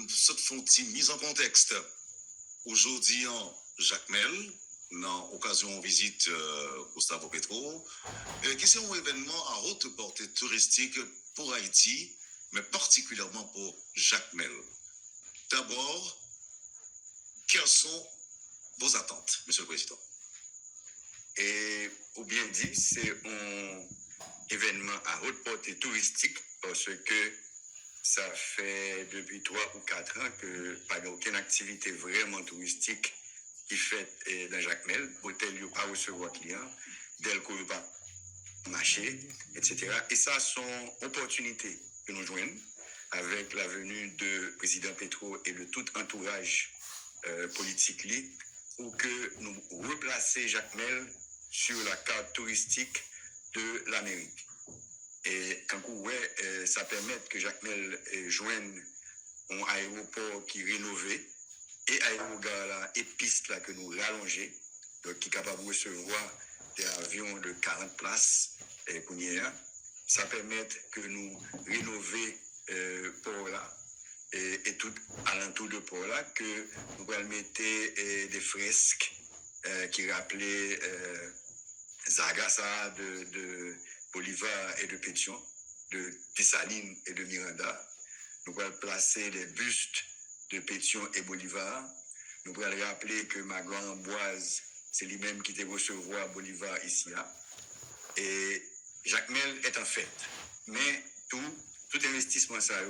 cette fonte mise en contexte. Aujourd'hui, Jacques Mel, dans l'occasion visite Gustavo Petro, qui c'est un événement à haute portée touristique pour Haïti, mais particulièrement pour Jacques Mel. D'abord, quelles sont vos attentes, Monsieur le Président? Et, ou bien dit, c'est un événement à haute portée touristique parce que ça fait depuis 3 ou 4 ans que pas aucune activité vraiment touristique qui fait dans Jacmel. Hôtel n'a pas recevoir clients, Delco n'a pas marché, etc. Et ça sont opportunités que nous joignons avec la venue de président Petro et de tout entourage politique pour que nous replacer Jacmel sur la carte touristique de l'Amérique. Et quand ça permet que Jacmel joigne un aéroport qui est rénové et aérogare là, et piste là que nous rallongeons, donc qui est capable de recevoir des avions de 40 places pour hier. Ça permet que nous rénovions port là et tout alentour de port là, que nous allons mettre des fresques qui rappelaient Zagasa de Bolivar et de Pétion, de Dessalines et de Miranda. Nous allons placer des bustes de Pétion et Bolivar. Nous allons rappeler que Magloire Amboise, c'est lui-même qui te recevoir Bolivar ici là. Et Jacmel est en fait. Mais tout investissement ça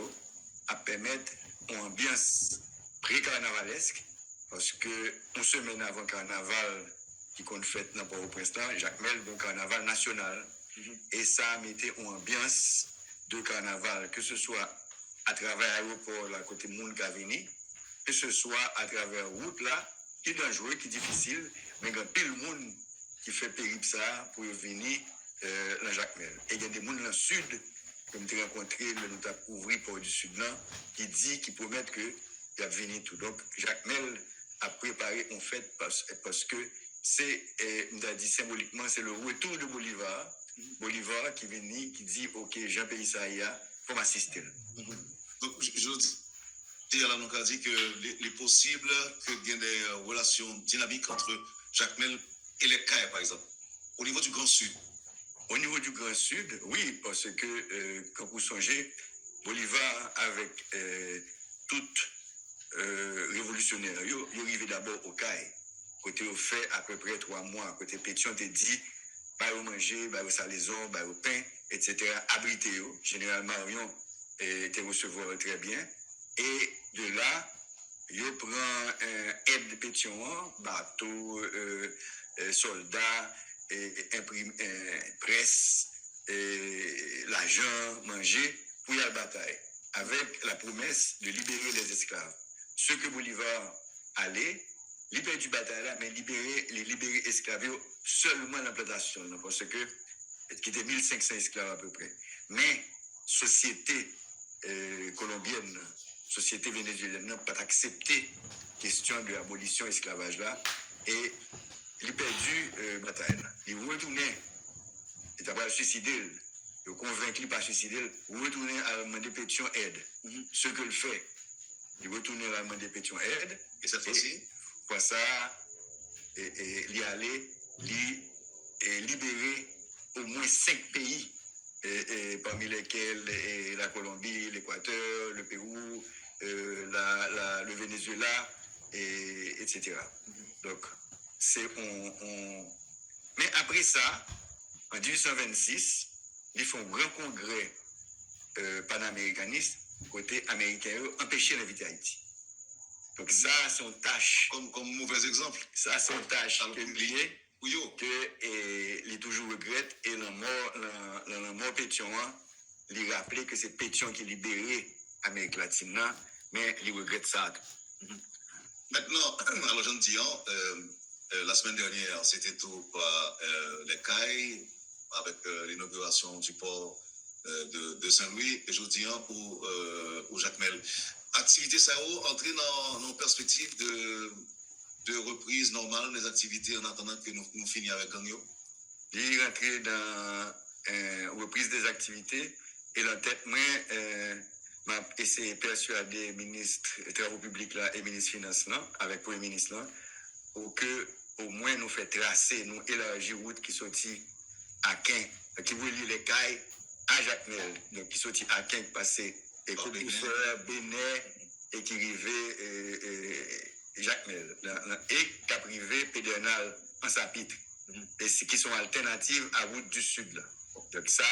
a permettre une ambiance pré-carnavalesque parce que une semaine avant carnaval qui compte fait dans Port-au-Prince, Jacmel donc carnaval national. Et ça a mis une ambiance de carnaval, que ce soit à travers l'aéroport, là, côté monde qui a venu, que ce soit à travers route là, qui est dangereux, qui est difficile, mais quand tout le monde qui fait périple ça pour venir dans Jacmel. Et il y a des gens dans le sud, comme tu as rencontré, nous avons couvert pour du sud là, qui promettent que il a venu tout. Donc Jacmel a préparé en fait parce que c'est, nous a dit symboliquement, c'est le retour de Bolivar. Bolivar qui vient, qui dit, ok, Jean-Pays Saïa, faut m'assister. Donc, je dis à la nous a dit que les possibles qu'il y ait des relations dynamiques entre Jacmel et les CAE, par exemple, au niveau du Grand Sud. Au niveau du Grand Sud, oui, parce que quand vous songez, Bolivar avec toute révolutionnaire, il arrivé d'abord au CAE. Côté au fait à peu près 3 mois, côté Pétion te dit, bah au manger, bah au salaison, bah au pain, etc. Abrité, généralement, et te recevoir très bien. Et de là, il prend un aide de Pétion, bateau, soldats, presse, l'argent, manger, pour y aller à la bataille, avec la promesse de libérer les esclaves. Ce que Bolivar allait, libérer du bataille là, mais les libérer esclaves seulement dans la plantation, parce que qui était 1500 esclaves à peu près. Mais société colombienne, société vénézuélienne n'a pas accepté la question de l'abolition de l'esclavage là, et il a perdu la bataille. Il retournait, il n'a pas suicidé, il a convaincu qu'il n'a pas suicidé, il retournait à demander pétition aide. Ce que le fait, il retournait à demander pétition aide, et cette fois-ci, pour ça, il y allait, il libérer au moins 5 pays, parmi lesquels la Colombie, l'Équateur, le Pérou, le Venezuela, etc. Donc, c'est Mais après ça, en 1826, ils font un grand congrès panaméricaniste, côté américain, empêcher l'inviter à Haïti. Donc ça, c'est une tâche. Comme mauvais exemple. Ça, c'est une tâche oubliée, il toujours regrette, et la mort Pétion, il rappelait que c'est Pétion qui libérait l'Amérique latine, mais il regrette ça. Maintenant, alors je dis, la semaine dernière, c'était tout par les CAI, avec l'inauguration du port de Saint-Louis, et je dis pour Jacmel. Activité ça entrer dans nos perspectives de reprise normale des activités en attendant que nous finissions avec Gagnon. Il est rentré dans reprise des activités, et la tête, moi, m'a essayé de persuader le ministre des Travaux publics là et ministre des Finances là, avec le Premier ministre là, pour que au moins nous fait tracer, nous élargir route qui sortit à Quin, qui relie les cailles à Jacmel, donc qui sortit à Quin, qui passait et Côte d'Ivoire, Bénin, et qui arrivait Jacmel, et qui a privé Pédernal en Sapitre, et qui sont alternatives à route du sud là. Donc ça,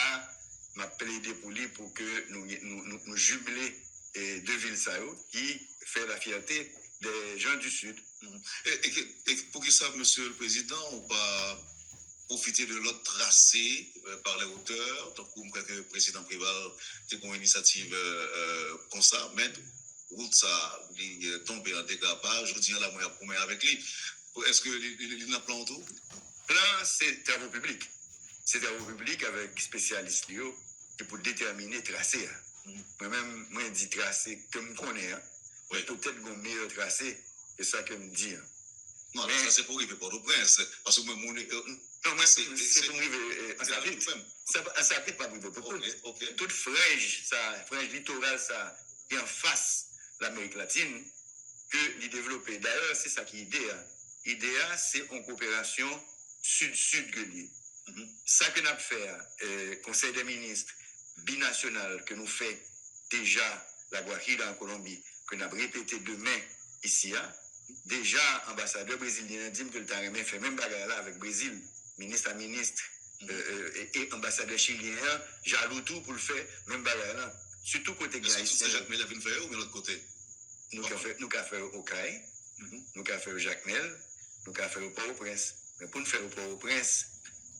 m'a plaidé pour lui pour que nous jubiler deux villes ça qui fait la fierté des gens du sud. Et pour qui ça, Monsieur le Président, on va profiter de l'autre tracé par les hauteurs, donc pour que le président Préval ait une initiative comme ça, mais route ça, il tombe en dégapage, je dis la moyen pour avec lui. Est-ce que il a un plan tout? Plan, c'est travaux publics. C'est travaux publics avec spécialistes et pour déterminer tracé. Moi-même, moi, je dis tracé comme je connais. Oui. Peut-être qu'on meilleur tracé, c'est ça que je me dis. Non, mais ça c'est pour arriver Port-au-Prince. Parce que moi, non, moi, c'est pour arriver à Sapitre. À Sapitre, pas pour tout. Toute frange, ça, frange littorale, ça, est en face de l'Amérique latine, que l'y développer. D'ailleurs, c'est ça qui est l'idée. L'idée, c'est en coopération sud-sud que l'y. Ça que nous avons fait, Conseil des ministres binational, que nous fait déjà la Guajira en Colombie, que nous avons répété demain ici, déjà, ambassadeur brésilien dit que le Tarémé fait même bagarre là avec le Brésil, ministre à ministre, et ambassadeur chilien, jaloux tout pour le faire, même bagarre là. Surtout côté haïtien. C'est Jacques Mel qui a fait ou de l'autre côté? Nous avons fait au CAI, nous avons fait au Jacques Mel, nous avons fait au Port-au-Prince. Mais pour nous faire au Port-au-Prince,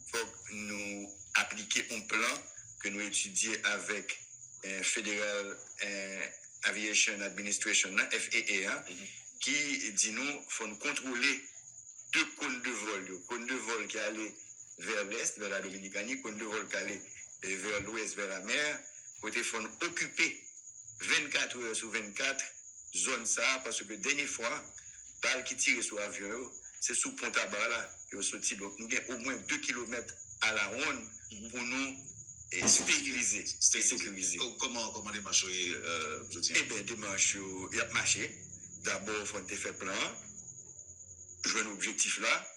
il faut que nous appliquions un plan que nous étudions avec Federal Aviation Administration, FAA, qui dit nous, faut nous contrôler deux cônes de vol. Cône de vol qui allait vers l'est, vers la Dominicanie, cône de vol qui allait vers l'ouest, vers la mer. Il faut nous occuper 24 heures sur 24 zone ça, parce que dernière fois, balle qui tire sur l'avion, c'est sous Pont-à-Bas là, et au sorti. Donc nous avons au moins 2 km à la ronde pour nous stériliser, sécuriser. Comment les marches, je tiens? Eh bien, des marches, il y a marché. D'abord, il faut faire plan, jouer un objectif là,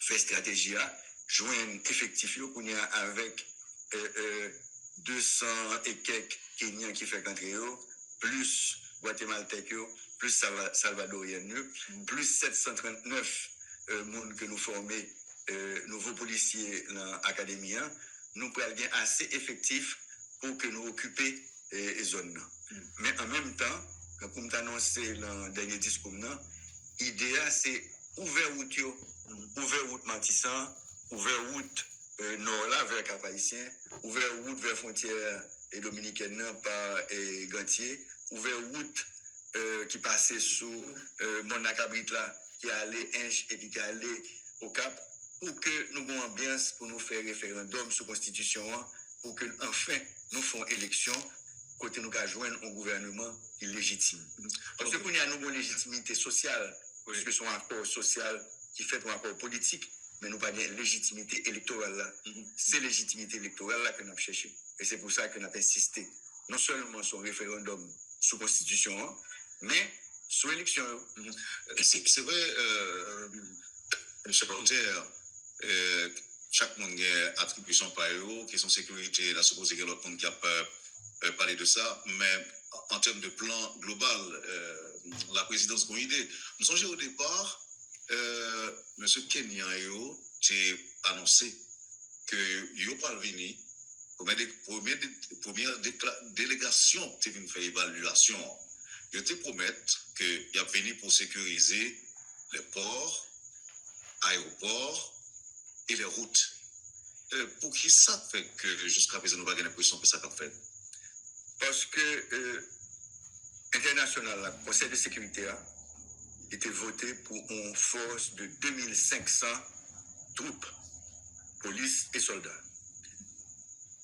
faire stratégie là, jouer un effectif là, avec 200 et quelques Kenyans qui font entrer, plus Guatémaltèques, plus Salvadoriens, plus 739 monde que nous formons, nouveaux policiers dans l'académie, nous pouvons être assez effectifs pour que nous occupions les zones. Mais en même temps, comme tu as annoncé dans le dernier discours, l'idée c'est ouvrir route, ouvrir route Matissan, ouvrir route nord là vers Cap-Haïtien, ouvrir route vers frontière dominicaine par Gantier, ouvrir route qui passait sous Monacabrit là, qui allait Inch et qui allait au Cap, pour que nous ayons ambiance pour nous faire référendum sur la Constitution, pour que enfin nous fassions élection, côté nous joindre un gouvernement illégitime. Parce que nous avons une légitimité sociale, parce que c'est un accord social qui fait un accord politique, mais nous n'avons pas de légitimité électorale là. C'est légitimité électorale là que nous avons cherché. Et c'est pour ça que nous avons insisté, non seulement sur un référendum sur la Constitution, mais sur l'élection. C'est vrai, M. Porter, chaque monde a attribution par eux, question sécurité, la supposé que l'autre monde qui a parlé de ça, mais en termes de plan global, la présidence a une idée. Nous sommes au départ, M. Kenyan a annoncé que il n'a pas venu. Première délégation qui vient faire évaluation, ils te promettent qu'il a venu pour sécuriser les ports, aéroports et les routes. Pour qui ça fait que jusqu'à présent nous n'avons pas l'impression que ça a fait? Parce que international, le Conseil de sécurité a été voté pour une force de 2500 troupes, police et soldats.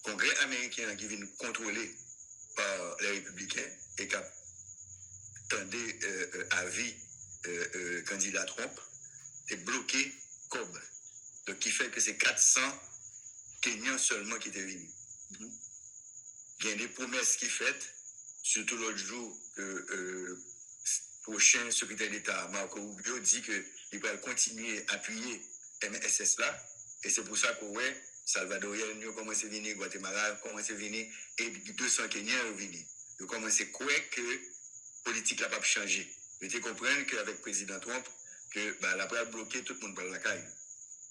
Congrès américain qui vient contrôler par les républicains et qui a tendu avis candidat Trump est bloqué COB. Donc, qui fait que c'est 400 Kenyans seulement qui étaient venus. Il y a des promesses qui sont faites surtout l'autre jour, que prochain secrétaire d'État, Marco Rubio, dit qu'il va continuer à appuyer MSS là. Et c'est pour ça que, ouais, Salvadorien, nous commence à venir, Guatemala commence à venir, et 200 Kenyans sont venus. Nous commençons à croire que la politique n'a pas changé. Vous te comprendre qu'avec le président Trump, que la pas bloqué tout le monde par la caille.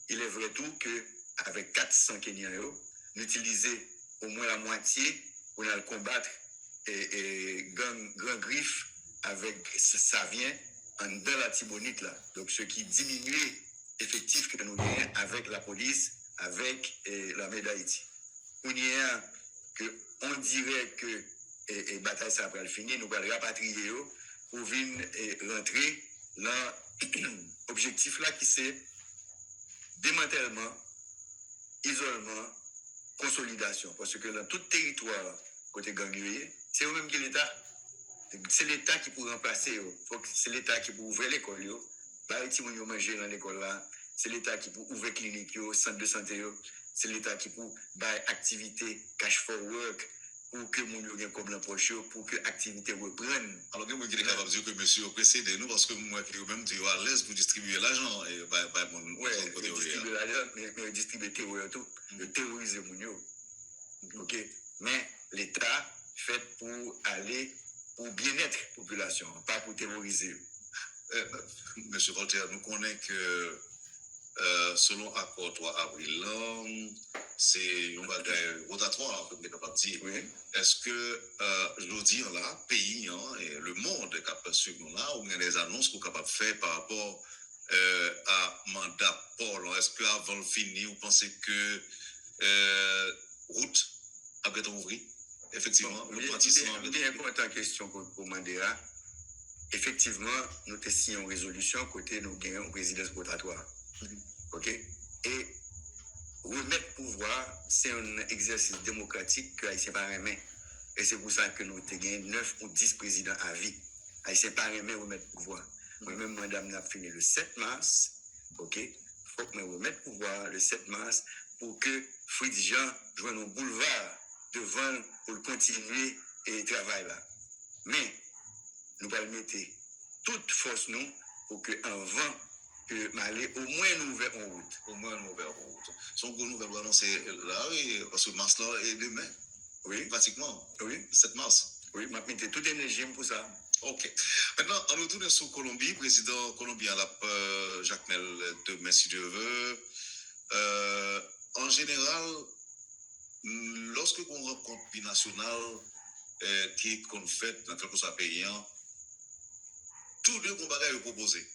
Il est vrai tout qu'avec 400 Kenyans, nous utilisons au moins la moitié pour nous combattre et grand griffe avec ça vient dans la Tibonite là. Donc ce qui diminue l'effectif que nous avons avec la police, avec l'armée d'Haïti. On dirait que la bataille ça va finir, nous allons rapatrier pour venir rentrer dans l'objectif là qui c'est démantèlement, isolement, consolidation. Parce que dans tout territoire côté ganglier, c'est eux-mêmes qui l'État. C'est l'État qui peut remplacer. C'est l'État qui peut ouvrir l'école. Haïti, on manger dans l'école là. C'est l'État qui peut ouvrir clinique, centre de santé. C'est l'État qui peut faire activité cash for work pour que mon yo comme l'empoche pour que l'activité reprenne. Alors, moi, je suis capable de dire que monsieur précédé nous, parce que moi, même, tu es à l'aise pour distribuer l'argent. Oui, distribuer l'argent, mais distribuer tout, terroriser mon yo. OK? Mais l'État fait pour aller pour bien-être population, pas pour terroriser. Monsieur Voltaire, nous connaissons que selon l'accord 3 avril, c'est un bagage rotatoire, on est capable de dire. Oui. Est-ce que, je veux dire là, pays et le monde est capable de suivre là, ou bien des annonces qu'on est capable de faire par rapport à mandat Paul? Est-ce qu'avant le fini, vous pensez que route a bien ouvert? Effectivement, le pratiquement. Bien important question pour Mandela. Effectivement, nous avons signé une résolution côté nous gagnons une présidence rotatoire. OK? Et remettre pouvoir, c'est un exercice démocratique que Haïtien pas remet. Et c'est pour ça que nous avons gagné 9 ou 10 présidents à vie. Haïtien pas remet remettre pouvoir. Moi-même, madame, n'a fini le 7 mars. OK? Il faut que nous remettre pouvoir le 7 mars pour que Fritz Jean joigne un boulevard devant pour continuer et travail là. Mais nous allons mettre toute force nous pour que avant que Malé au moins nous ouvert en route. Au moins nous ouvert en route. Son gros nouvelle va annoncer là, oui, parce que mars là est demain. Oui. Pratiquement. Oui. 7 mars. Oui, m'a mis toute énergie pour ça. OK. Maintenant, on retourne sur Colombie. Président colombien, Jacques Mel, demain, si Dieu veut. En général, lorsque on rencontre binational qui est fait dans quelque chose payant, tous deux combats sont proposés.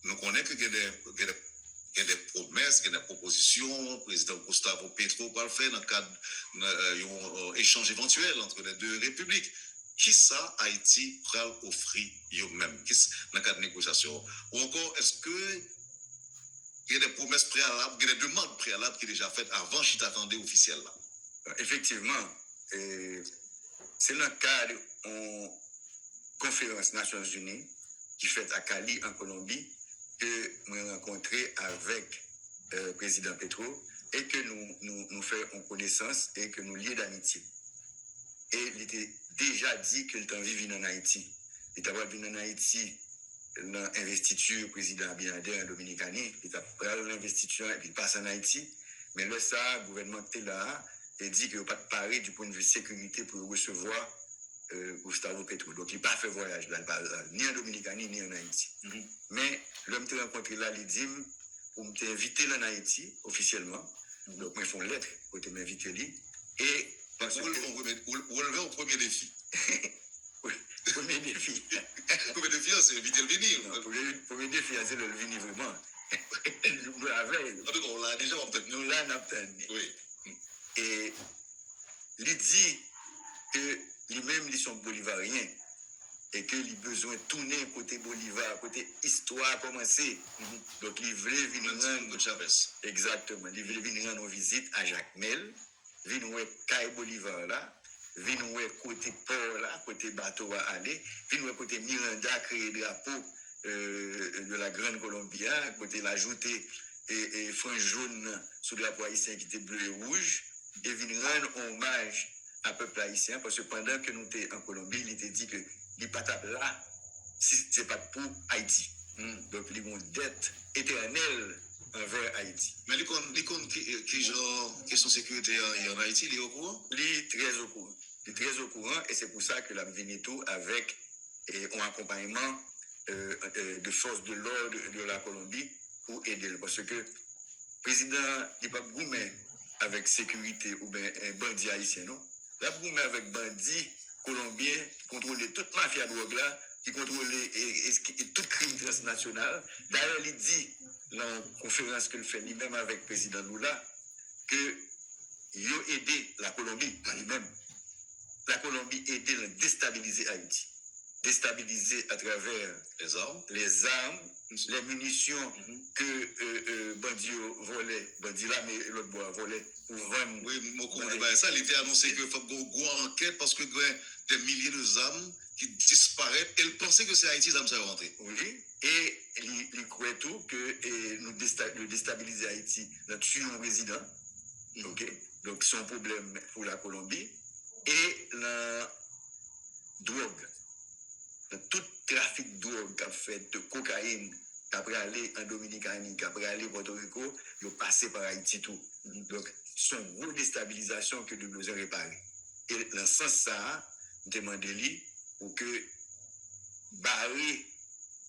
Nous connaissons qu'il y a des promesses, qu'il y a des propositions. Le président Gustavo Petro va le faire dans le cadre d'un échange éventuel entre les deux républiques. Qui ça Haïti va offrir eux-mêmes dans le cadre de négociation? Ou encore, est-ce que il y a des promesses préalables, il y a des demandes préalables qui sont déjà faites avant que je attendais officiel là? Effectivement, c'est dans le cadre d'une conférence Nations Unies qui fait à Cali, en Colombie, que nous avons rencontré avec le président Petro et que nous faisons connaissance et que nous lions d'amitié. Et il était déjà dit qu'il était vivre en Haïti. Il était venu en Haïti dans l'investiture président Abinader en Dominicanie. Il était pris l'investiture et puis il passe en Haïti. Mais là, ça, le gouvernement était là et dit qu'il n'a pas de paré du point de vue sécurité pour recevoir Gustavo Petro. Donc, il n'a pas fait voyage là, ni en Dominicanie, ni en Haïti. Mm-hmm. Mais l'homme que j'ai rencontré là, il dit pour m'inviter en Haïti officiellement. Mm-hmm. Donc, moi, ils font lettre pour m'inviter là. Et vous relevez au premier défi. Premier défi. Premier défi, c'est éviter le venir. Premier défi, c'est le venir vraiment. Nous l'avons. En tout cas, on l'a déjà obtenu. Nous l'avons obtenu. Oui. Et il dit que lui-même, ils sont bolivariens et qu'il a besoin de tourner côté Bolivar, côté histoire commencer. Donc, il voulait venir rendre Chavez. Exactement. Il voulait venir rendre visite à Jacques Mel, venir voir Caille Bolivar là, venir voir côté port là, côté bateau à aller, venir voir côté Miranda créer drapeau de la Grande Colombie, côté l'ajouter et frange jaune sous le drapeau haïtien qui était bleu et rouge, et venir rendre hommage à peuple haïtien, parce que pendant que nous étions en Colombie, il était dit que les patates là, si ce n'est pas pour Haïti. Donc, ils ont une dette éternelle envers Haïti. Mais les comptes qui genre question sécurité en Haïti, il est au courant? Il est très au courant. Il est très au courant et c'est pour ça que la Veneto avec un accompagnement de forces de l'ordre de la Colombie pour aider. Parce que le président n'est pas gourmet avec sécurité ou bien un bandit haïtien, non? La gourmet avec bandit colombien qui contrôle toute mafia de drogue là, qui contrôle tout crime transnational. D'ailleurs, il dit dans la conférence qu'il fait lui-même avec le président Lula que il a aidé la Colombie lui-même. La Colombie a aidé à déstabiliser Haïti. Déstabiliser à travers les armes, les munitions que bandits volaient, bandits là, mais l'autre bois volait pour vendre. Oui, moi, comprends ça. Il était annoncé qu'il faut une enquête parce que des milliers de armes qui disparaissent. Elle pensait que c'est Haïti, les armes sont rentrées. Oui, et il croit tout que nous déstabiliser Haïti, nous tuons un résident. Ok, donc c'est un problème pour la Colombie. Et la drogue, tout trafic de drogue qu'a fait de cocaïne, qu'après aller en Dominicanie, qu'après aller Porto Rico, il est passé par Haïti tout. Donc, c'est une grosse déstabilisation que nous devons réparer. Et dans ce sens, ça, nous demandons pour que barrer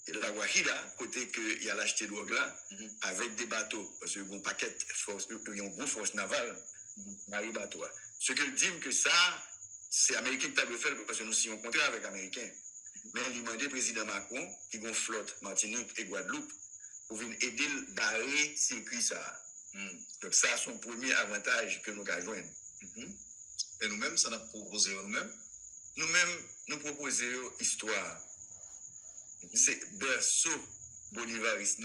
la Guajira, côté qu'il y a l'acheté de drogue là, avec des bateaux, parce qu'il y a un paquet de force, il y a une grosse force navale, barrer bateau. Ce que dit que ça, c'est Américain qui t'a fait parce que nous signons un contrat avec Américains. Mais il demandait au président Macron, qui a une flotte Martinique et Guadeloupe, pour venir aider à barrer circuit ça. Donc ça, c'est son premier avantage que nous avons joindre. Et nous-mêmes, ça n'a proposé nous-mêmes? Nous-mêmes, nous proposons histoire. C'est berceau bolivariste,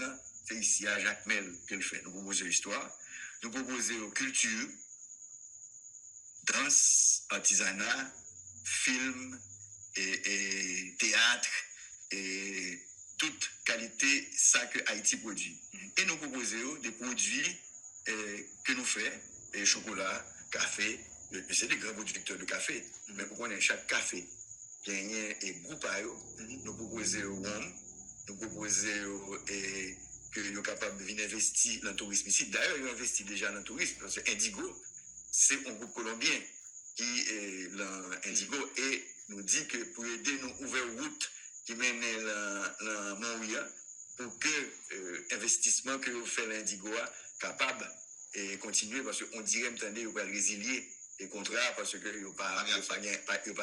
c'est ici à Jacques Mel que le fait. Nous proposons histoire. Nous proposons culture, danse, artisanat, film et théâtre et toute qualité ça que Haïti produit. Et nous proposons des produits que nous faisons, chocolat, café, c'est des grands producteurs de café, mais pour qu'on ait chaque café, il y a un groupe à eux, nous proposons rhum, nous proposons que nous sommes capables de venir investir dans le tourisme ici. D'ailleurs, ils ont investi déjà dans le tourisme, parce que Indigo, c'est un groupe colombien qui est l'Indigo et nous dit que pour aider nous ouvrir route qui mène la Montréal pour que l'investissement que vous faites l'Indigo capable et continuer parce qu'on dirait que vous va résilier les contrats parce que vous pas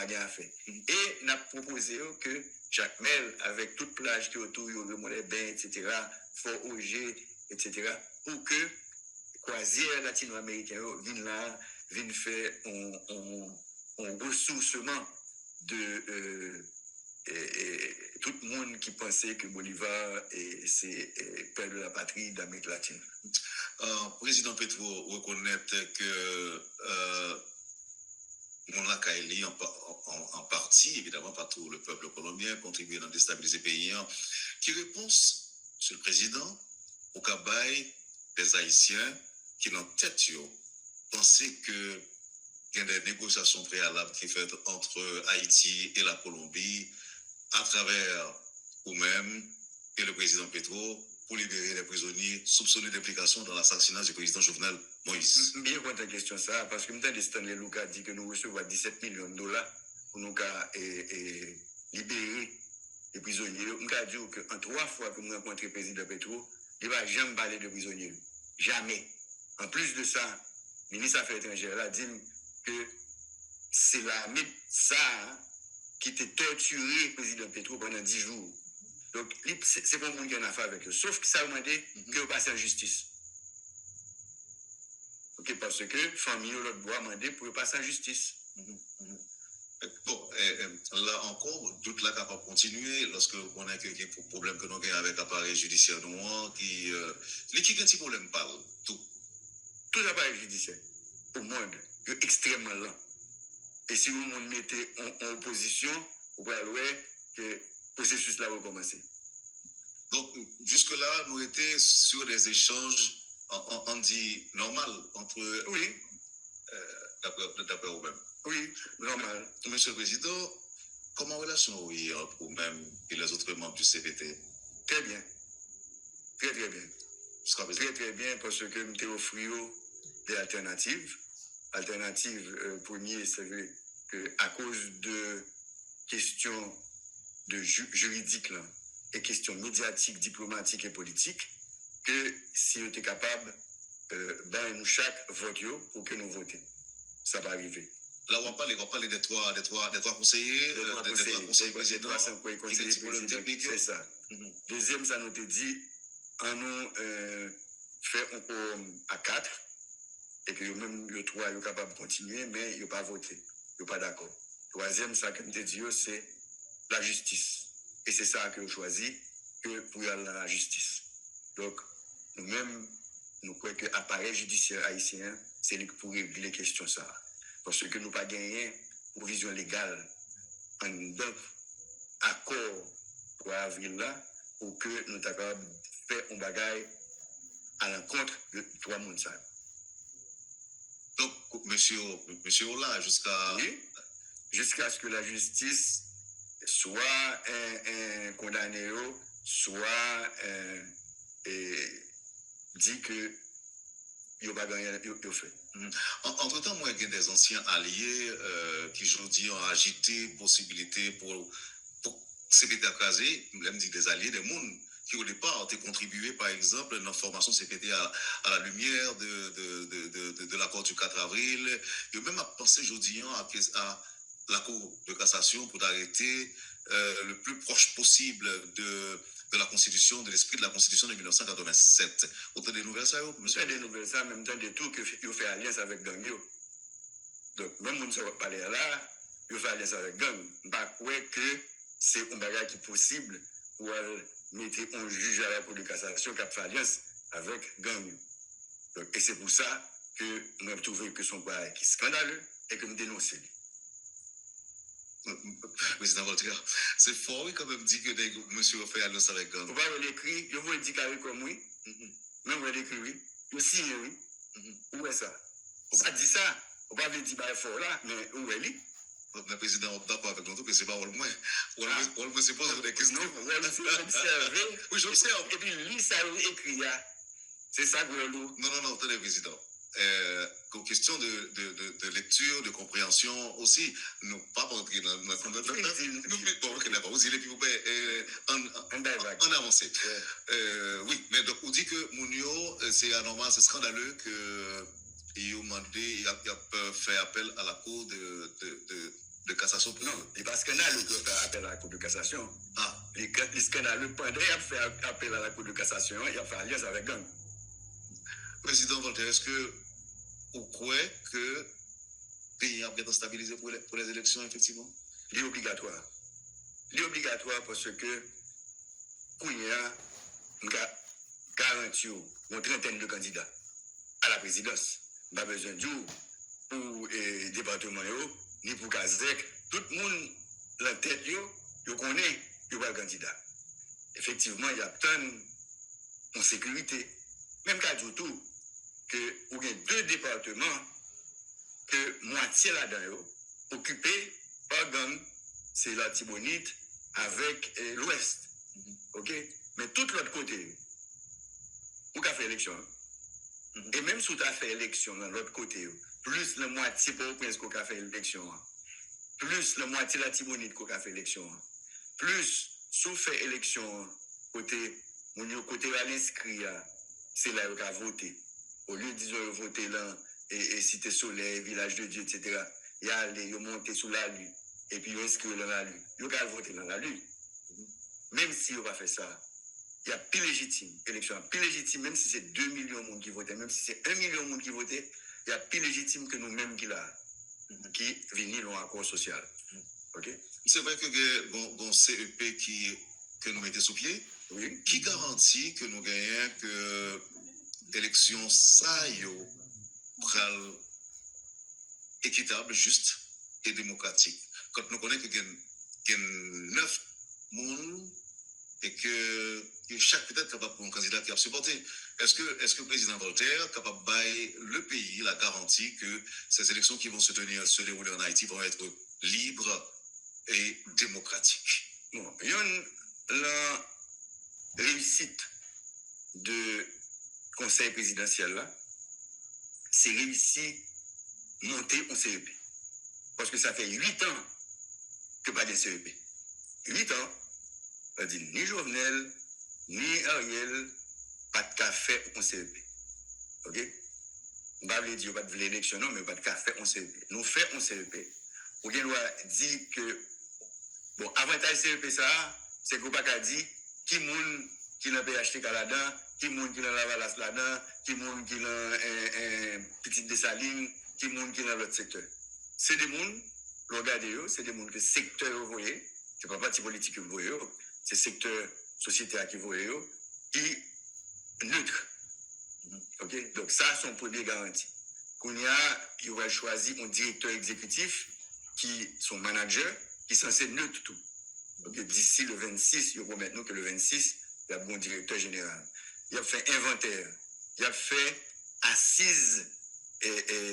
bien à faire. Et nous avons proposé que Jacques Mel, avec toute plage qui est autour, les bains, etc., Fort Auger, etc., pour que croisière latino-américaine viennent là, viennent faire un ressourcement de tout le monde qui pensait que Bolivar c'est père de la patrie d'Amérique latine. Président Petro reconnaît que Mona Kaili, en partie, évidemment pas tout le peuple colombien, contribue à déstabiliser le pays. Qui répond, Monsieur le Président, au cabaye des Haïtiens qui n'ont tête penser que il y a des négociations préalables qui sont faites entre Haïti et la Colombie à travers vous-même et le président Petro pour libérer les prisonniers soupçonnés d'implication dans l'assassinat du président Jovenel Moïse. Bien contre la question ça, parce que M. Stanley Luka dit que nous recevons 17 millions de dollars pour nous libérer les prisonniers. Je dit qu'en 3 fois que nous rencontrons le président Petro, il ne va jamais parler de prisonniers. Jamais. En plus de ça, le ministre des Affaires étrangères a dit que c'est l'armée ça qui était torturé le président Petro pendant 10 jours. Donc, c'est pas le monde qui en a fait avec eux. Sauf que ça a demandé que passe en justice. Ok, parce que famille l'autre bois demandé pour passer en justice. Bon, là encore, doute là capable de continuer lorsque on a quelques problèmes que nous avons avec l'appareil judiciaire noir qui a un petit problème parle tout. Tout l'appareil judiciaire au monde est extrêmement lent. Et si vous me mettez en opposition, vous pouvez voir que le processus là va commencer. Donc, jusque-là, nous étions sur des échanges, on dit, normal entre d'après vous-même. Oui, normal. Monsieur le Président, comment relation est entre vous-même et les autres membres du CPT? Très bien. Très, très bien. Jusqu'à présent. Très, très bien, parce que nous t'ai offert des alternatives. Alternative premier, c'est vrai que à cause de questions de juridiques là, et questions médiatiques, diplomatiques et politiques, que si on était capable, ben nous chaque vote pour que nous votions. Ça va arriver. Là, on parle des trois conseillers, des conseillers présidents, conseillers présidents, c'est ça. Deuxième, ça nous te dit, on nous fait encore à 4, et que même le 3, ils sont capables de continuer, mais ils n'ont pas voté. Ils n'ont pas d'accord. Troisième, ça que nous te dit, c'est la justice. Et c'est ça que nous choisi que pour y aller à la justice. Donc, nous-mêmes, nous croyons que l'appareil judiciaire haïtien, c'est lui qui pour régler les questions ça. Parce que nous pas gagné pour vision légale en accord pour avril là, pour que nous soyons capables de faire un bagage à l'encontre de trois mondes. Donc, monsieur Ola, jusqu'à ce que la justice soit un condamné, soit dit que il n'y a pas gagné, il fait. Entre-temps, moi, il y a des anciens alliés qui aujourd'hui ont agité possibilité pour CPT écraser, je me dis des alliés, des mondes qui au départ ont contribué, par exemple, dans la formation CPT à la lumière de l'accord du 4 avril. Il y a même à penser aujourd'hui à la Cour de cassation pour arrêter le plus proche possible de la Constitution, de l'esprit de la Constitution de 1987. Autant des nouvelles, ça, monsieur? Des nouvelles, ça, en même temps, des tout que vous fait alliance avec Gangio. Donc, même si on parler là, vous fait alliance avec Gang. Bah, ouais, que c'est un bagage qui est possible pour mettre un juge à la Cour de cassation qui a fait alliance avec Gang. Donc, et c'est pour ça que nous avons trouvé que son bagage est scandaleux et que nous dénonçons. Président Voltaire, c'est fort, oui, quand même, dit que monsieur a fait alliance avec Gang. Vous pouvez l'écrire, je vous le dis carré comme oui. Même vous l'écrire, oui. Vous signez, oui. Où est ça? Vous pas dit ça. Vous pas dire bah fort là, mais où est-il? Le président est d'accord avec nous que c'est pas au moins. On me se pose des questions. Non, vous observez. Oui, j'observe. Et puis lui, ça écrit là. C'est ça que vous Non, attendez, président. Question de lecture, de compréhension aussi. Nous pas rentrer dans d'accord. Vous allez en avancer. Oui, mais donc on dit que Mounio, c'est anormal, c'est scandaleux que il a fait appel à la Cour de cassation. Non, il n'est pas scandaleux de faire appel à la Cour de cassation. Ah. Les scandaleux, pendant qu'il a fait appel à la Cour de cassation, il a fait alliance avec Gang. Président Voltaire, est-ce que vous croyez que le pays a bien stabilisé pour les élections, effectivement? Il est obligatoire. Il est obligatoire parce que, pour y a, nous avons garanti une trentaine de candidats à la présidence. Pas besoin de pour le département, ni pour Kazek. Tout le monde, la tête, il connaît, il va le candidat. Effectivement, il y a tant en sécurité. Même qu'à tout, que vous avez deux départements que moitié là-dedans occupés par gang, c'est la Tibonite avec l'Ouest. OK? Mais tout l'autre côté, vous avez fait élection. Et même si vous avez fait élection dans l'autre côté, plus la moitié pour le prince qu'on a fait élection, plus la moitié la Tibonite qu'on a fait élection, plus si vous fait élection côté à l'inscrit, c'est là où vous avez voté. Au lieu de voter là, et Cité Soleil, Village de Dieu, etc., il y a allé, il monté sous la lue, et puis il inscrit dans la lue. Il a voté dans la lue. Même si on va faire ça, il y a plus légitime, élection plus légitime, même si c'est 2 millions de monde qui votent, même si c'est 1 million de monde qui votent, il y a plus légitime que nous-mêmes qui venons dans l'accord social. OK? C'est vrai que le CEP que nous mettons sous pied, oui. Qui garantit que nous gagnons que l'élection ça équitable, juste et démocratique. Quand nous connaissons qu'il y a 9 personnes et que chaque peut-être capable pour un candidat qui a supporté. Est-ce que le président Voltaire est capable de bailler le pays la garantie que ces élections qui vont se dérouler en Haïti vont être libres et démocratiques? Bon, la réussite de conseil présidentiel là, c'est réussir monter au CEP. Parce que ça fait 8 ans que pas de CEP. 8 ans, on dit ni Jovenel, ni Ariel, pas de café au CEP. Ok? On va dire pas de l'élection, non, mais pas de café au CEP. Nous faisons un CEP. Ou bien on dit que, bon, avantage CEP ça, c'est qu'on pas dit qui moun qui l'a PHT là-dedans, qui moun qui l'a Lavalas là-dedans, qui moun qui l'a Petite Dessaline, qui moun qui l'a l'autre secteur. C'est des moun, regardez, c'est des moun que secteur vous voyez, c'est pas parti politique que vous voyez, c'est secteur société qui vous voyez, qui neutre. Ok, donc ça, c'est son premier garantie. Il va choisir un directeur exécutif qui son manager, qui est censé neutre tout. Donc d'ici le 26, il promet nous que le 26, il y a un bon directeur général. Il a fait inventaire, il a fait assise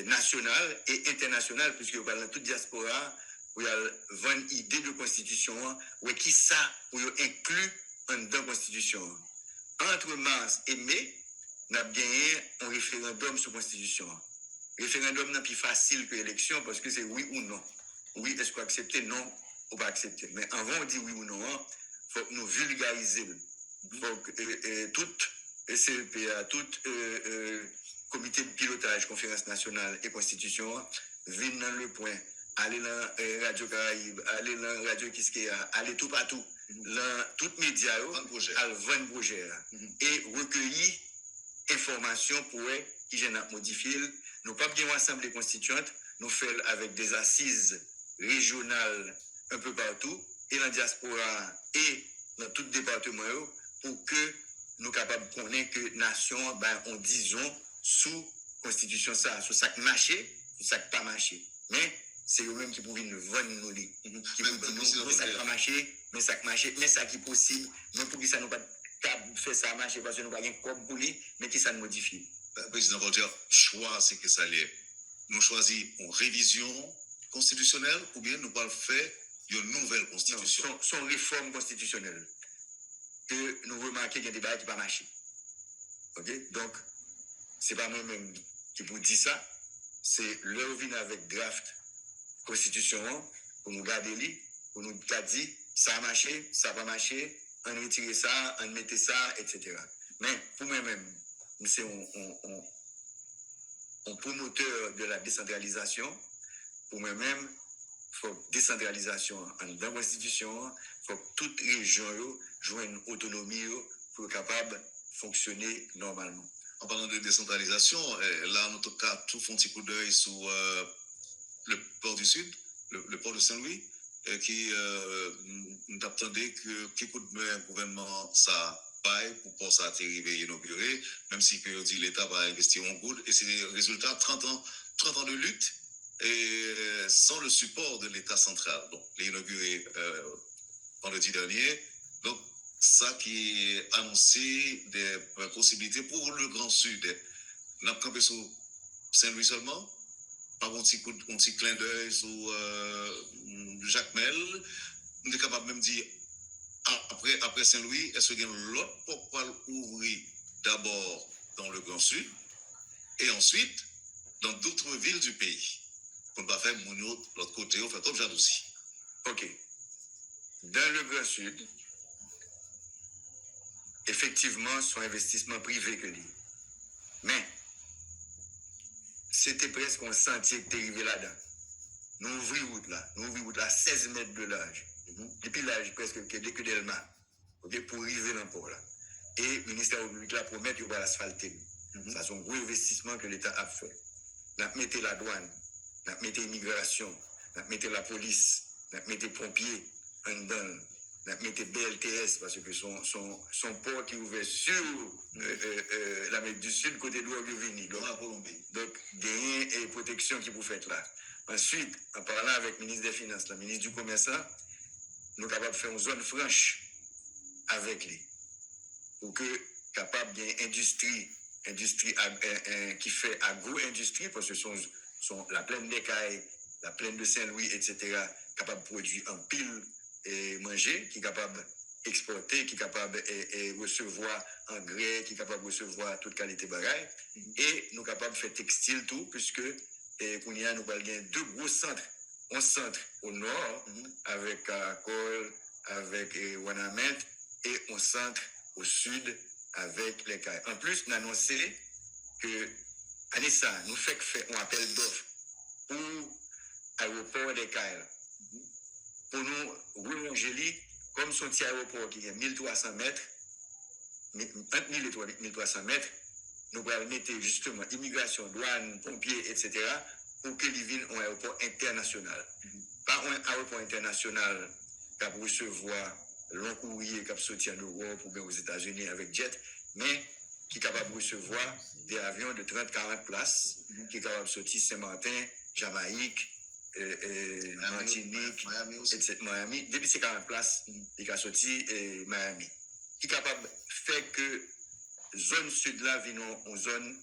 nationale et internationale, puisque dans toute diaspora, où il y a 20 idées de constitution, où qui ça, où il inclut dans la constitution. Entre mars et mai, on a gagné un référendum sur la constitution. Le référendum n'est plus facile que l'élection parce que c'est oui ou non. Oui, est-ce qu'on accepte? Non, ou pas accepter. Mais avant on dit oui ou non, il faut que nous vulgariser. Il faut que tout CEPA, tout comité de pilotage, conférence nationale et constitution viennent dans le point. Aller dans Radio Caraïbe, aller dans Radio Kiskeya, aller tout partout. Dans tout média, à 20 projets. Et recueillir informations pour qui viennent modifier. Nous pas bien assemblée constituante, nous faisons avec des assises régionales un peu partout, et dans la diaspora et dans tout département, pour que nous soyons capables de connaître que la nation, on disons, sous constitution, ça, sous ça qui marché, sous ça qui pas marché. Mais c'est eux-mêmes qui peuvent nous vendre nos lits. Qui peuvent dire, non, ça qui pas marché, mais ça qui marché, mais ça qui est possible, mais pour qui ça nous pas faire ça marcher parce que nous n'avons pas de pour lui, mais qui ça nous modifie. Président Voltaire, choix, c'est que ça l'est. Nous choisissons une révision constitutionnelle ou bien nous allons faire une nouvelle constitution. Non, son réforme constitutionnelle. Que nous remarquons qu'il y a des débats qui ne pas marcher. Ok? Donc, ce n'est pas moi-même qui vous dis ça. C'est leur vin avec draft constitution pour nous garder lui, pour nous dire ça a marché, ça n'a pas marché, on retire ça, on mettait ça, etc. Mais pour moi-même, c'est un promoteur de la décentralisation. Pour moi-même, il faut décentralisation dans la constitution, il faut que toute région joue une autonomie pour être capable de fonctionner normalement. En parlant de décentralisation, là, en tout cas, tout font un petit coup d'œil sur le port du Sud, le port de Saint-Louis, qui nous attendait que qui coup de main gouvernement ça paye pour que ça arriver inauguré, même si que dit l'État va investir en good, et c'est le résultat 30 ans de lutte et sans le support de l'État central. Donc, l'inauguré vendredi dernier. Donc, ça qui est annoncé des possibilités pour le Grand Sud. Nous avons campé sur Saint-Louis seulement, par un petit clin d'œil sur Jacques Mel. Nous sommes capables même de dire, après Saint-Louis, est-ce qu'il y a l'autre pourquoi ouvrir d'abord dans le Grand Sud et ensuite dans d'autres villes du pays? Pour ne pas faire mon l'autre côté, on fait comme jalousie. Ok. Dans le Grand Sud, effectivement, son investissement privé que lui. Mais, c'était presque un sentier qui est arrivé là-dedans. Nous ouvrons route là, 16 mètres de large. Depuis l'âge presque que Delma, okay, pour arriver dans le port là. Et le ministère public là promet qu'il va l'asphalter. Ça, c'est un gros investissement que l'État a fait. On a mis la douane, on a mis l'immigration, on a mis la police, on a mis les pompiers en dedans. Mettez BLTS parce que son port qui est ouvert sur l'Amérique du Sud, côté de l'Ouest-Vini, donc la Colombie. Donc, gain et protection qui vous faites là. Ensuite, en parlant avec le ministre des Finances, le ministre du Commerce, nous sommes capables de faire une zone franche avec lui. Pour que capable d'une industrie qui fait agro-industrie, parce que la plaine d'Écaille, la plaine de Saint-Louis, etc., capable de produire en pile et manger, qui est capable d'exporter, qui est capable de recevoir engrais, qui est capable de recevoir toute qualité de bagaille. Et nous sommes capables de faire textile tout, puisque nous avons deux gros centres. Un centre au nord, avec Caracol, avec Wanamètre, et un centre au sud, avec les Cailles. En plus, nous avons annoncé que, Anissa, nous fait un appel d'offres pour l'aéroport des Cailles. Pour nous relonger, comme son petit aéroport qui est 1300 mètres, entre 1000 et 1300 mètres, nous allons mettre justement immigration, douane, pompiers, etc., pour que les villes ont un aéroport international. Pas un aéroport international qui va recevoir long courrier qui va sortir en Europe ou bien aux États-Unis avec jet, mais qui est capable de recevoir des avions de 30-40 places, qui est capable de sortir Saint-Martin, Jamaïque, Martinique, etc. Miami. Depuis ces 40 places, il a sorti Miami. Qui est capable de faire que zone sud là vienne en zone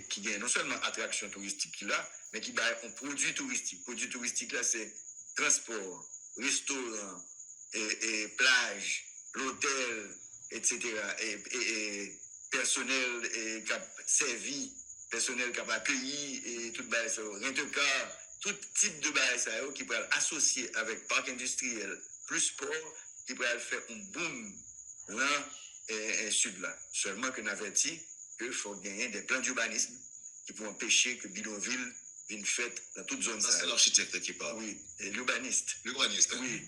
qui gagne non seulement attraction touristique là, mais qui a un produit touristique. Produit touristique là, c'est transport, restaurant, et plage, l'hôtel, etc. Et personnel qui a servi, personnel qui a accueilli, et tout ça, rent-a-car, tout type de ça qui peut être associé avec parc industriel, plus sport, qui peut faire un boom là et sud là. Seulement que nous avons dit qu'il faut gagner des plans d'urbanisme qui pourront empêcher que bidonville vienne faite dans toute zone. Ça, c'est l'architecte qui parle. Oui, et l'urbaniste. L'urbaniste. Oui.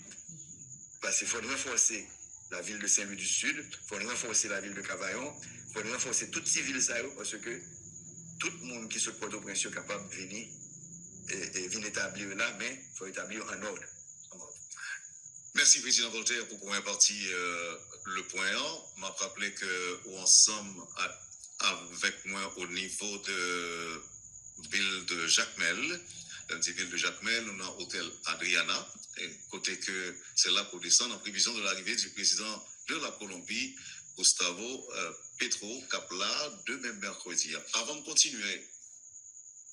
Parce qu'il faut renforcer la ville de Saint-Louis du Sud, il faut renforcer la ville de Cavaillon, il faut renforcer toutes ces villes parce que tout le monde qui se porte au prince est capable de venir et venir établir là, mais il faut établir en ordre. Merci, Président Voltaire, pour première partie, le point 1. Je m'a rappelé que ensemble, avec moi, au niveau de ville de Jacmel, dans la ville de Jacmel, on a hôtel Adriana, et côté que c'est là pour descendre en prévision de l'arrivée du président de la Colombie, Gustavo Petro Capla, demain mercredi. Avant de continuer,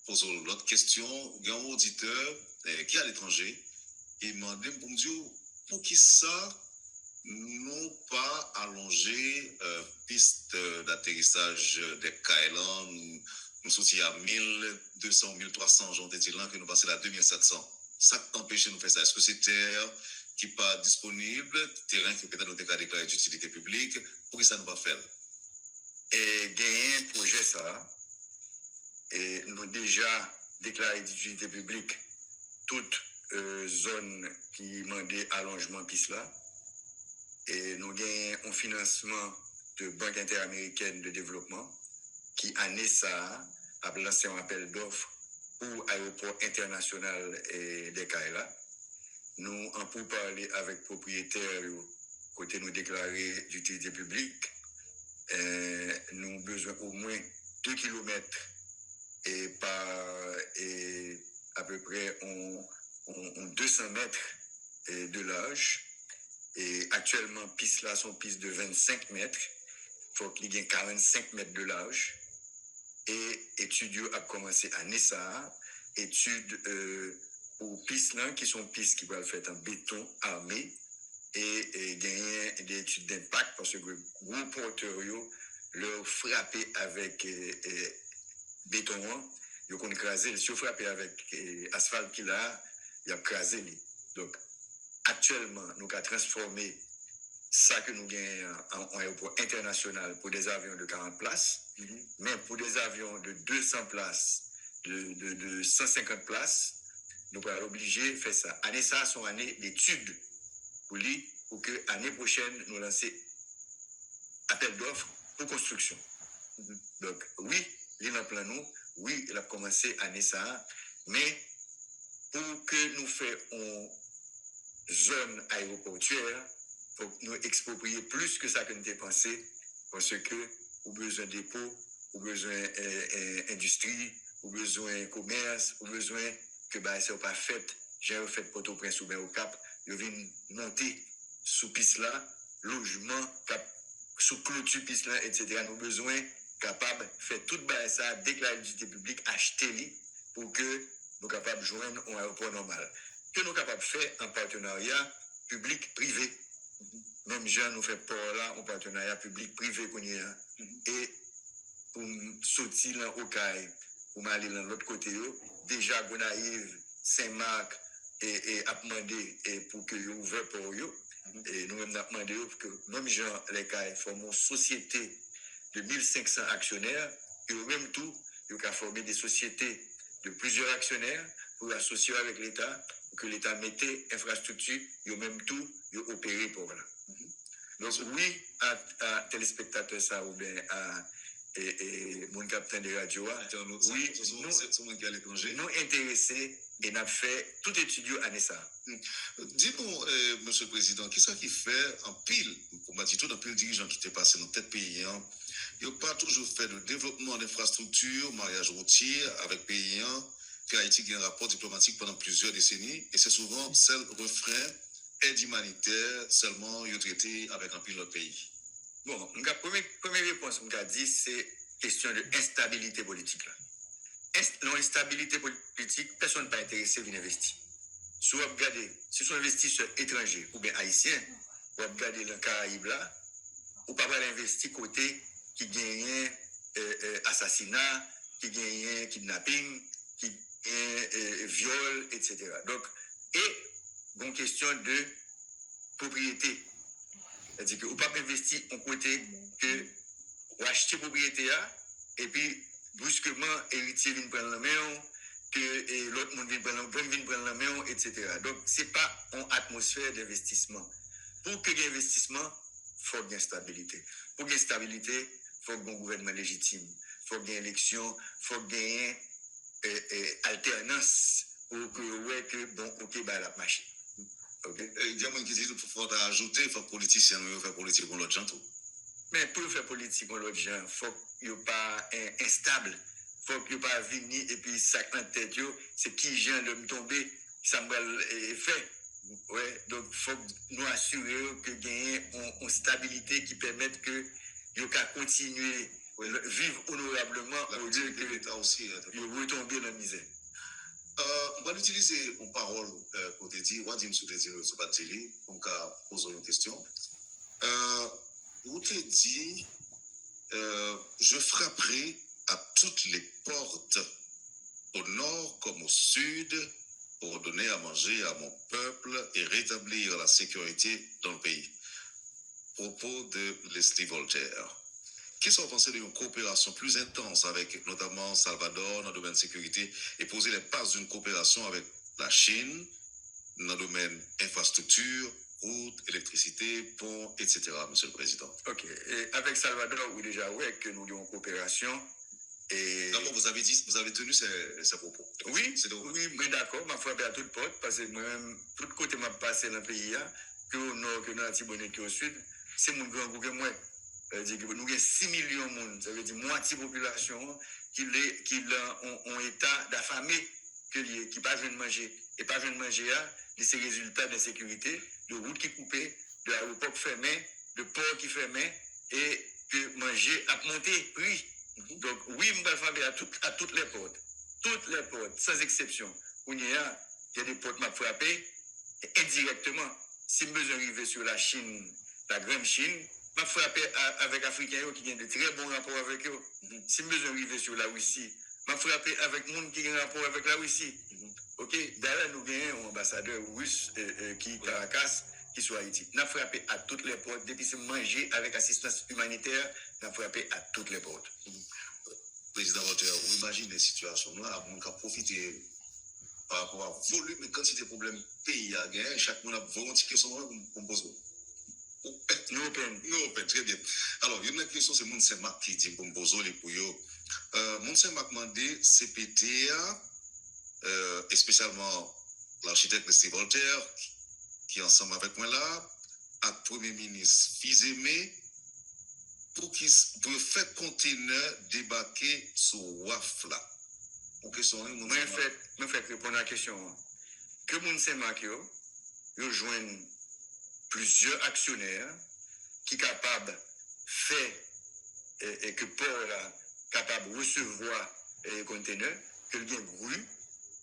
posons l'autre question. Il y a un auditeur qui est à l'étranger et m'a demandé pour me dire pour qui ça non pas allonger piste d'atterrissage des Kailan, nous sommes à 1200, 1300, j'en ai dit là que nous passons à 2700. Ça t'empêche de nous faire ça. Est-ce que c'est terre qui n'est pas disponible, terrain qui peut-être nous déclaré d'utilité publique, pour que ça ne va pas faire? Et gagner un projet ça, et nous déjà déclaré d'utilité publique toute zone qui demandait allongement piste là. Et nous gagnons un financement de Banque interaméricaine de développement qui, année ça, a lancé un appel d'offres pour l'aéroport international des Kaila. Nous, en pour parler avec propriétaires, côté nous déclarer d'utilité publique, nous avons besoin au moins 2 km et à peu près 200 mètres de large. Et actuellement, piste là sont pistes de 25 mètres. Il faut qu'il y ait 45 mètres de large. Et études a commencé à Nessa. Études pour pistes là, qui sont pistes qui vont être faites en béton armé. Et gagner des études d'impact parce que gros porteurs leur frapper avec béton. Ils ont écrasé. Si vous frappez avec asphalte qu'il a, il a écrasé. Donc, actuellement, nous avons transformé ça que nous gagnons en aéroport international pour des avions de 40 places, mais pour des avions de 200 places, de 150 places, nous allons obliger de faire ça. Année ça, son année d'études pour que l'année prochaine, nous lancer appel d'offres pour construction. Donc, oui, il a plan nous, oui, il a commencé année ça, mais pour que nous fassions zone aéroportuaire, il faut nous exproprier plus que ça que nous avons pensé, parce que nous avons besoin de dépôts, nous avons besoin d'industrie, nous avons besoin de commerce, nous avons besoin que ça ne soit pas fait, j'ai fait Port-au-Prince ou bien au Cap, nous venons monter sous piste là, logement, sous clôture, piscine, etc. Nous avons besoin capable de faire tout ça, déclarer l'utilité publique, acheter pour que nous soyons capables de joindre un aéroport normal. Que nous sommes capables de faire en partenariat public-privé. Même gens nous fait port là, en partenariat public-privé qu'on y a. Et pour sortir dans le caille, pour aller dans l'autre côté, déjà Gonaïve, Saint-Marc, et a demandé pour que vous ouvrez pour eux. Et nous-mêmes avons demandé que même gens, les cailles, forment une société de 1500 actionnaires, et au même tout, ils ont formé des sociétés de plusieurs actionnaires pour associer avec l'État, pour que l'État mette infrastructure, et au même tout, ils ont opéré pour là. Donc, oui, à téléspectateurs, ça, ou bien à mon capitaine de radio, oui, nous intéressés et nous avons fait tout étudier à ça. Dis-nous, Monsieur le Président, qu'est-ce qui fait en pile, pour moi, tout un pile dirigeant qui était passé dans tête pays, il n'a pas toujours fait de développement d'infrastructures, mariage routier avec pays, que Haïti a un rapport diplomatique pendant plusieurs décennies, et c'est souvent celle refrain aide humanitaire seulement il traité avec un pile de pays. Bon, la première réponse que je dit, c'est question de instabilité politique. L'instabilité politique, personne n'est pas intéressé à investir. Si vous regardez, si sont investisseurs étrangers ou bien haïtiens, vous regardez le Caraïbe là, ou pas investir côté qui gagne assassinat, qui gagne kidnapping, qui gagne viol, etc. Donc, et une question de propriété. C'est-à-dire que vous ne pouvez pas investir en côté que vous achetez propriété et puis brusquement, héritier vient prendre la main, que l'autre monde vient prendre la main, etc. Donc, ce n'est pas une atmosphère d'investissement. Pour que y ait investissement, il faut qu'il y ait stabilité. Pour qu'il y ait stabilité, il faut qu'il y ait un gouvernement légitime. Il faut qu'il y ait élection, il faut qu'il y ait alternance pour que bon, ok, bah, la marché. Ok. Il y a une question qu'il faut ajouter, il faut que les politiciens fassent politique pour l'autre gens. Mais pour faire politique pour l'autre gens, il faut qu'il n'y ait pas instable. Il faut qu'il n'y ait pas venir et puis ça en tête, c'est qui gens de me tomber, ça me fait. Ouais, donc il faut nous assurer que gagne une stabilité qui permette que nous continuer à vivre honorablement au lieu que l'État aussi retomber dans la misère. On va utiliser une parole pour te dire, on va dire, sur pas télé, on va poser une question. Vous te dit, je frapperai à toutes les portes, au nord comme au sud, pour donner à manger à mon peuple et rétablir la sécurité dans le pays. Propos de Leslie Voltaire. Qu'est-ce que vous pensez d'une coopération plus intense avec notamment Salvador dans le domaine de sécurité et poser les bases d'une coopération avec la Chine dans le domaine infrastructure, route, électricité, pont, etc., Monsieur le Président? Ok. Et avec Salvador, oui, déjà, ouais, que nous avons une coopération. Et... D'abord, vous avez tenu ces propos. Oui, mais d'accord, ma foi, à toute porte, parce que moi-même, tout côté m'a passé dans le pays, que au nord, que dans la Tibonite, que au sud, c'est mon grand goût que moi. C'est-à-dire que nous avons 6 millions de monde, ça veut dire moitié de la population qui ont état d'affamé, qui ne pas de manger. Et pas de manger, c'est le résultat d'insécurité, de routes qui coupées, de l'aéroport fermé, de port qui fermé, et que manger a monté prix. Donc, oui, je vais frapper à toutes les portes, sans exception. Il y a des portes qui m'ont frappé indirectement. Si je veux arriver sur la Chine, la grande Chine, je vais frapper avec les Africains qui ont de très bons rapports avec eux. Si je veux arriver sur la Russie, je vais frapper avec les gens qui ont un rapport avec la Russie. Ok, d'ailleurs, nous avons un ambassadeur russe qui est Caracas, qui soit Haïti. Nous avons frappé à toutes les portes. Depuis que manger avec assistance humanitaire, nous avons frappé à toutes les portes. Président Voltaire, vous imaginez la situation là, on a profité par rapport à volume et quantité de problèmes pays à gagner, chaque monde a volontiers son rôle pour poser. Nous open, très bien. Alors, il y a une question, c'est Moun Saint-Marc qui dit pour me poser les pouillots. Moun Saint-Marc m'a dit CPTA, et spécialement l'architecte Leslie Voltaire, qui est ensemble avec moi là, à Premier ministre Fils-Aimé, pour faire conteneur débarquer sur WAF là. Pour que son moi fait répondre à la question. Que Moun Saint-Marc yo joignent plusieurs actionnaires qui est capable de faire et que port là capable de recevoir les conteneurs, que le gain grue,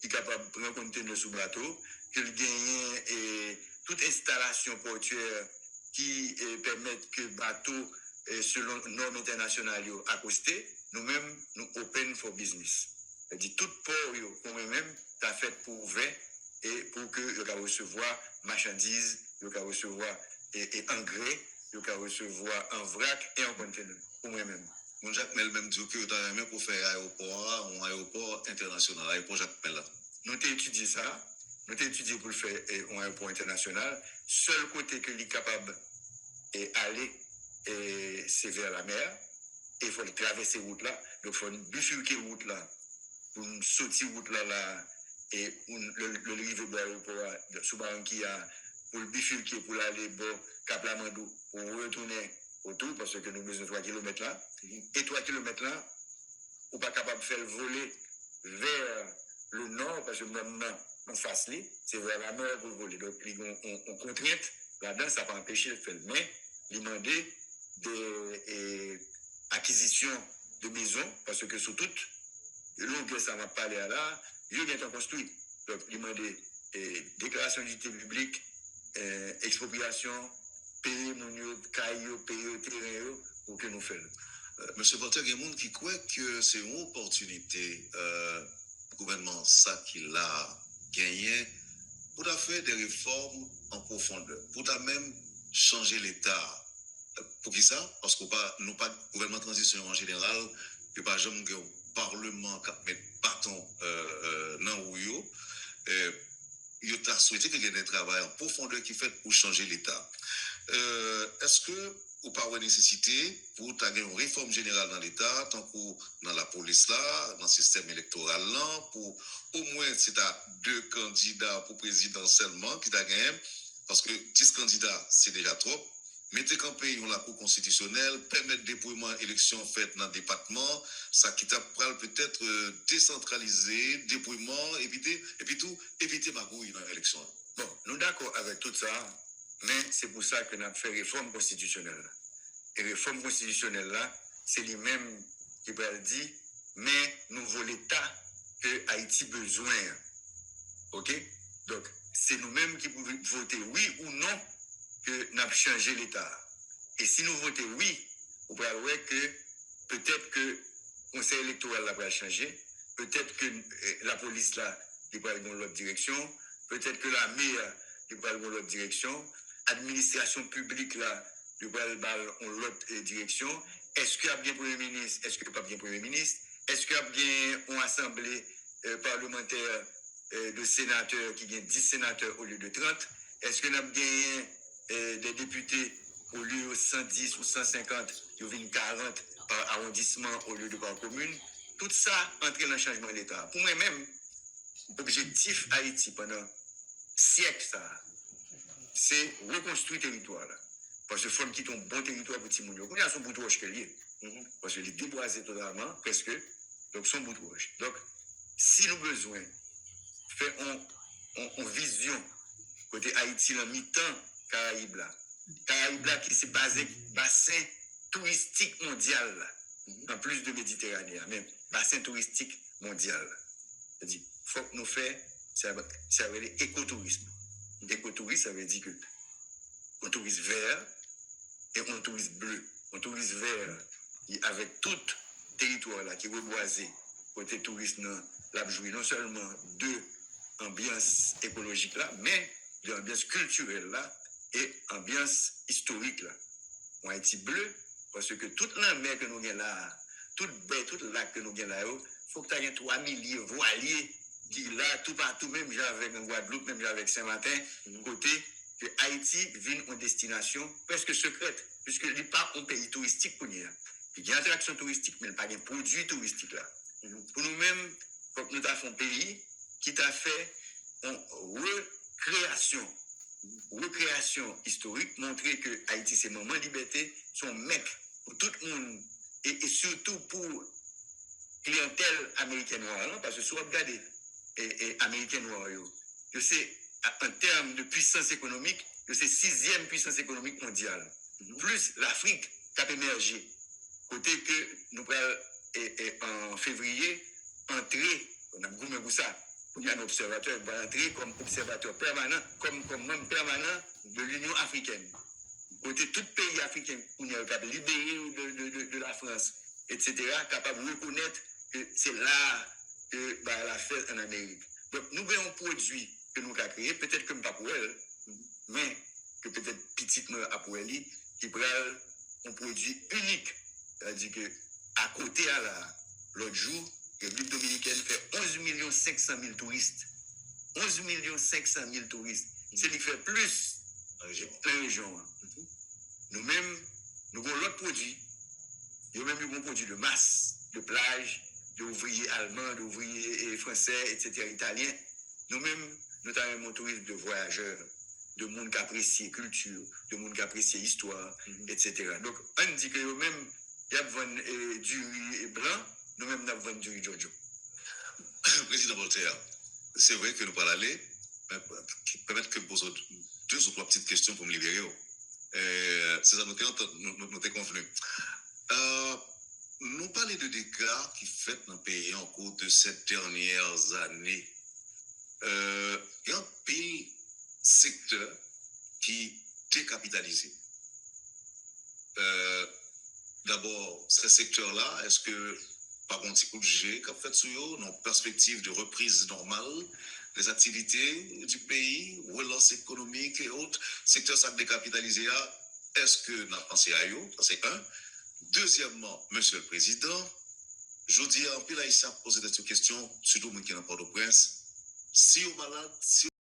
qui est capable de prendre conteneur sous bateau, que le gain toute installation portuaire qui permettent que bateau selon normes internationales accosté, nous-mêmes nous open for business. C'est-à-dire tout port qu'on même t'as fait pour ouvert et pour que le cas recevoir marchandises, le cas recevoir et engrais, le cas recevoir en vrac et en conteneur pour moi-même. Mon Jacques Mel même dit que tu as même pour faire un aéroport international, aéroport Jacques Mel. Nous avons étudié ça, nous avons étudié pour le faire un aéroport international. Seul côté que est capable d'aller, c'est vers la mer. Et il faut traverser route là. Donc il faut bifurquer route là, pour sortir route là, et le rive de l'aéroport sous Barranquilla, pour le bifurquer, pour aller au Cap Lamandou, pour retourner autour, parce que nous avons besoin de 3 km là. Et 3 km là, on n'est pas capable de faire voler vers le nord, parce que maintenant, en face, c'est vers la mer pour voler. Donc, on contrainte là-dedans, ça va empêcher de faire. Mais, il demander des acquisitions de maisons, parce que sur toute longueur, ça va parler à là, il y a construit. Donc, il demander déclaration d'utilité publique, expropriation, payer mon caillou, payer terrain, pour que nous fassions. Monsieur Porter, il y a des gens qui croient que c'est une opportunité, le gouvernement, ça qu'il a gagné, pour faire des réformes en profondeur, pour même changer l'État. Pour qui ça? Parce que nous pas gouvernement de transition en général, il n'y a pas jamais un parlement qui met bâton dans le il a souhaité qu'il y ait un travail en profondeur qui fait pour changer l'État. Est-ce que ou pas une nécessité pour avoir une réforme générale dans l'État, tant que dans la police là, dans le système électoral là, pour au moins c'est à 2 candidats pour président seulement qui t'a gagné, parce que 10 candidats c'est déjà trop. Mettez qu'en pays la Cour constitutionnelle, permettre dépouillement élection faite dans le département, ça qui t'a peut-être décentraliser, dépouillement, éviter, et puis tout, éviter magouille dans l'élection. Bon, nous d'accord avec tout ça, mais c'est pour ça que nous avons fait réforme constitutionnelle. Et réforme constitutionnelle là, c'est les mêmes qui veulent dire, mais nouveau l'État que Haïti besoin. OK? Donc, c'est nous-mêmes qui pouvons voter oui ou non que nous avons changé l'État. Et si nous votons oui, on va voir que peut-être que le conseil électoral là va changer, peut-être que la police là, il va dans l'autre direction, peut-être que l'armée il va dans l'autre direction, administration publique là, il va dans l'autre direction. Est-ce qu'il y a bien Premier ministre? Est-ce qu'il n'y a pas bien Premier ministre? Est-ce qu'il y a bien une assemblée parlementaire de sénateurs qui gagne 10 sénateurs au lieu de 30? Est-ce qu'il y a bien des députés au lieu de 110 ou 150, il y a 40 par arrondissement au lieu de par commune? Tout ça entraîne un changement de l'État. Pour moi-même, l'objectif Haïti pendant siècles, c'est reconstruire le territoire. Là. Parce qu'il faut quitter un bon territoire pour Timounio. Il y a son bout de roche qui est lié. Parce qu'il est déboisé totalement, presque. Donc, son bout de roche. Donc, si nous avons besoin de faire une vision côté Haïti en mi-temps, Caraïbes là. Caraïbes là qui s'est basé bassin touristique mondial là. En plus de Méditerranée, même bassin touristique mondial. C'est-à-dire, il faut que nous fassions, ça veut dire écotourisme. Écotourisme, ça veut dire que on tourisme vert et on tourisme bleu. On tourisme vert avec tout territoire là qui est reboisé, côté tourisme là, jouer non seulement de ambiance écologique là, mais de l'ambiance culturelle là et ambiance historique là. On Haïti bleu, parce que toute la mer que nous avons là, toute baie, toute lac que nous avons là, il faut que tu aies 3 milliers voiliers qui là, tout partout, même avec un Guadeloupe, même avec Saint-Martin, côté que Haïti vient en destination presque secrète, puisqu'il n'est pas un pays touristique pour nous. Il y a une attraction touristique, mais il n'y a pas de produits touristiques là. Pour nous-mêmes, il faut que nous fassions un pays qui t'a fait une recréation historique, montrer que Haïti, c'est un moment de liberté, son mec pour tout le monde, et surtout pour clientèle américaine noire, parce que si vous regardez américaine noire, je sais, en termes de puissance économique, c'est 6e puissance économique mondiale. Plus l'Afrique qui a émergé. Côté que nous allons en février entrer, on a goûté pour ça. Il y a un observateur qui va entrer comme observateur permanent, comme membre permanent de l'Union africaine. Côté tout pays africain, on est capable de libérer de la France, etc., capable de reconnaître que c'est là que la fête en Amérique. Donc, nous avons un produit que nous avons créé, peut-être comme pas pour elle, mais que peut-être petitement à pour elle, qui prend un produit unique. C'est-à-dire que à côté à l'autre jour, la République dominicaine fait 11 500 000 touristes. 11 500 000 touristes. C'est lui fait plus dans la région. Nous-mêmes, nous avons l'autre produit. Nous même nous avons un produit de masse, de plage, d'ouvriers allemands, d'ouvriers français, etc., italiens. Nous-mêmes, nous avons un tourisme de voyageurs, de monde qui apprécie culture, de monde qui apprécie histoire, etc. Donc, on dit que nous-mêmes, il y a du riz blanc, nous-mêmes, nous avons du riz Jojo. Président Voltaire, c'est vrai que nous parlons aller, mais permettre que je pose 2 ou 3 petites questions pour me libérer. C'est ça, nous sommes convenus. Nous parlons de dégâts qui fait dans le pays en cours de ces dernières années. Il y a un pile secteur qui décapitalisé. D'abord, ce secteur-là, est-ce que, par contre, c'est obligé qu'a fait sur eux, dans perspective de reprise normale des activités du pays, relance économique et autres, secteur ça décapitalisé, est-ce que nous avons pensé à eux? Ça, c'est un. Deuxièmement, Monsieur le Président, je dis en pile, il s'est posé des questions, surtout moi qui n'ai pas de prince. Si vous malade, si